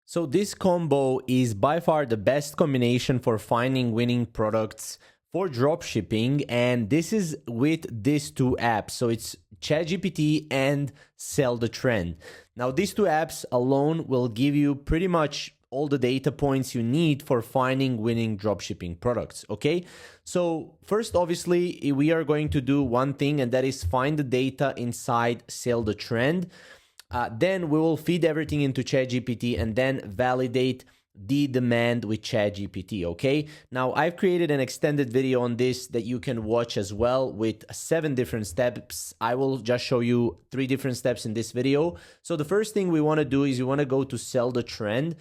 So this combo is by far the best combination for finding winning products for dropshipping, and this is with these two apps. So it's ChatGPT and Sell the Trend. Now these two apps alone will give you pretty much all the data points you need for finding winning dropshipping products, okay? So first, obviously, we are going to do one thing, and that is find the data inside Sell the Trend. Then we will feed everything into ChatGPT and then validate the demand with ChatGPT, okay? Now, I've created an extended video on this that you can watch as well with 7 different steps. I will just show you 3 different steps in this video. So the first thing we want to do is you want to go to Sell the Trend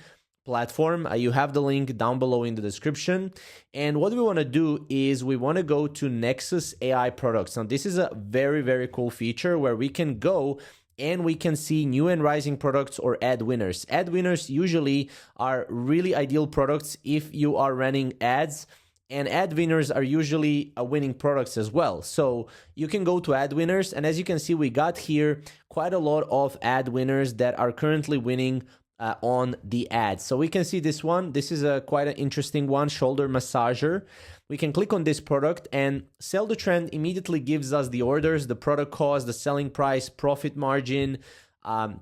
platform. You have the link down below in the description. And what we want to do is we want to go to Nexus AI products. Now, this is a very, very cool feature where we can go and we can see new and rising products or ad winners. Ad winners usually are really ideal products if you are running ads, and ad winners are usually winning products as well. So you can go to ad winners, and as you can see, we got here quite a lot of ad winners that are currently winning on the ads. So we can see this one. This is a quite an interesting one, shoulder massager. We can click on this product, and Sell the Trend immediately gives us the orders, the product cost, the selling price, profit margin,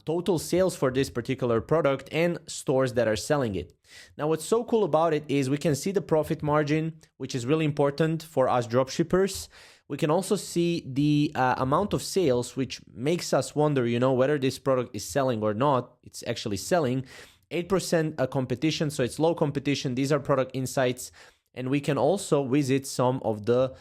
total sales for this particular product, and stores that are selling it. Now, what's so cool about it is we can see the profit margin, which is really important for us dropshippers. We can also see the amount of sales, which makes us wonder, whether this product is selling or not. It's actually selling. 8% competition, so it's low competition. These are product insights. And we can also visit some of the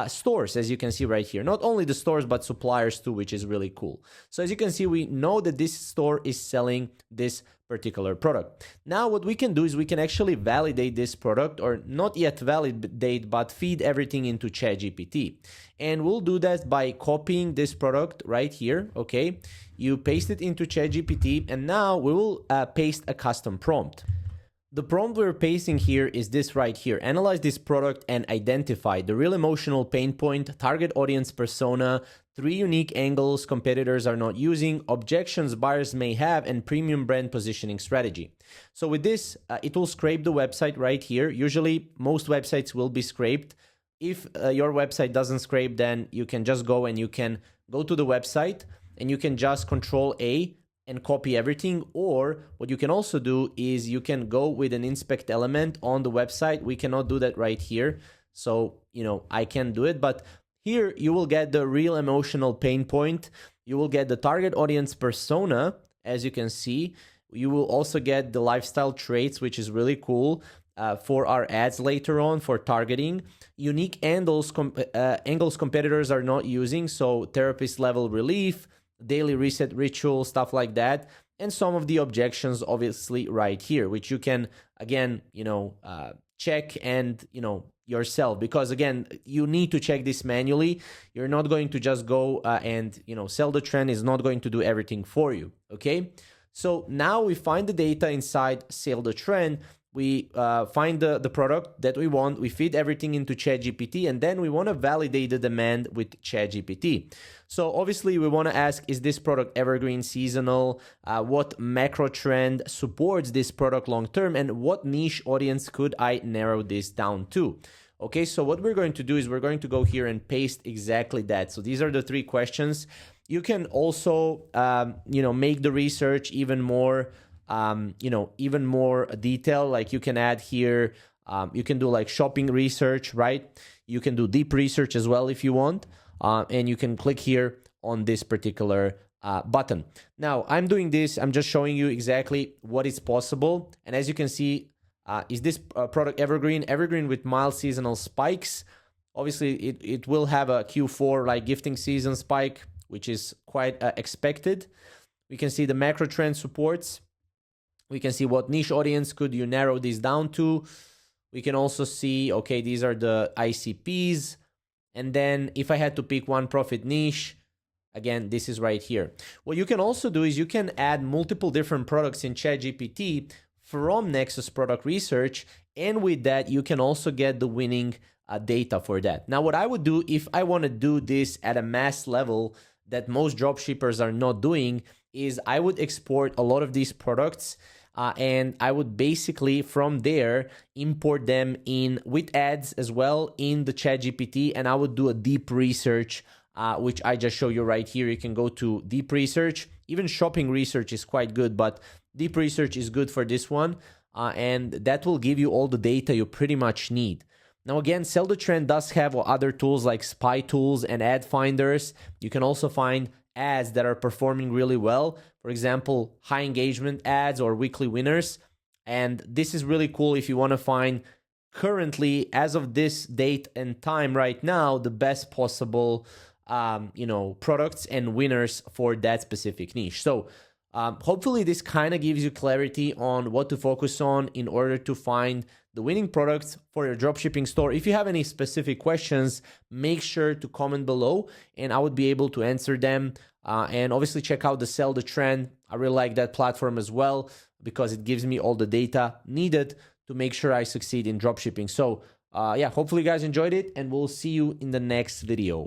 stores, as you can see right here. Not only the stores, but suppliers too, which is really cool. So as you can see, we know that this store is selling this particular product. Now, what we can do is we can actually validate this product, or not yet validate, but feed everything into ChatGPT. And we'll do that by copying this product right here, okay? You paste it into ChatGPT, and now we will paste a custom prompt. The prompt we're pasting here is this right here. Analyze this product and identify the real emotional pain point, target audience persona, 3 unique angles competitors are not using, objections buyers may have, and premium brand positioning strategy. So with this, it will scrape the website right here. Usually, most websites will be scraped. If your website doesn't scrape, then you can just go and you can go to the website and you can just Control A and copy everything. Or what you can also do is you can go with an inspect element on the website. We cannot do that right here. So, I can do it, but here you will get the real emotional pain point. You will get the target audience persona, as you can see. You will also get the lifestyle traits, which is really cool for our ads later on for targeting. Unique angles competitors are not using. So therapist level relief, daily reset ritual, stuff like that, and some of the objections obviously right here, which you can again check and yourself, because again you need to check this manually. You're not going to just go and Sell the Trend is not going to do everything for you. Okay, so now we find the data inside Sell the Trend. We find the product that we want, we feed everything into ChatGPT, and then we want to validate the demand with ChatGPT. So obviously we want to ask, is this product evergreen, seasonal? What macro trend supports this product long term? And what niche audience could I narrow this down to? Okay, so what we're going to do is we're going to go here and paste exactly that. So these are the 3 questions. You can also, make the research even more even more detail. Like you can add here, you can do like shopping research, right? You can do deep research as well if you want. And you can click here on this particular button. Now I'm doing this, I'm just showing you exactly what is possible. And as you can see, is this product evergreen? Evergreen with mild seasonal spikes. Obviously it will have a Q4 like gifting season spike, which is quite expected. We can see the macro trend supports. We can see what niche audience could you narrow this down to. We can also see, okay, these are the ICPs. And then if I had to pick one profit niche, again, this is right here. What you can also do is you can add multiple different products in ChatGPT from Nexus Product Research. And with that, you can also get the winning data for that. Now, what I would do if I want to do this at a mass level that most dropshippers are not doing is I would export a lot of these products and I would basically from there import them in with ads as well in the ChatGPT, and I would do a deep research, which I just show you right here. You can go to deep research. Even shopping research is quite good, but deep research is good for this one, and that will give you all the data you pretty much need. Now again, Sell the Trend does have other tools like spy tools and ad finders. You can also find ads that are performing really well. For example, high engagement ads or weekly winners. And this is really cool if you want to find currently, as of this date and time right now, the best possible products and winners for that specific niche. So hopefully this kind of gives you clarity on what to focus on in order to find the winning products for your dropshipping store. If you have any specific questions, make sure to comment below and I would be able to answer them. And obviously check out the Sell the Trend. I really like that platform as well because it gives me all the data needed to make sure I succeed in dropshipping. So yeah, hopefully you guys enjoyed it and we'll see you in the next video.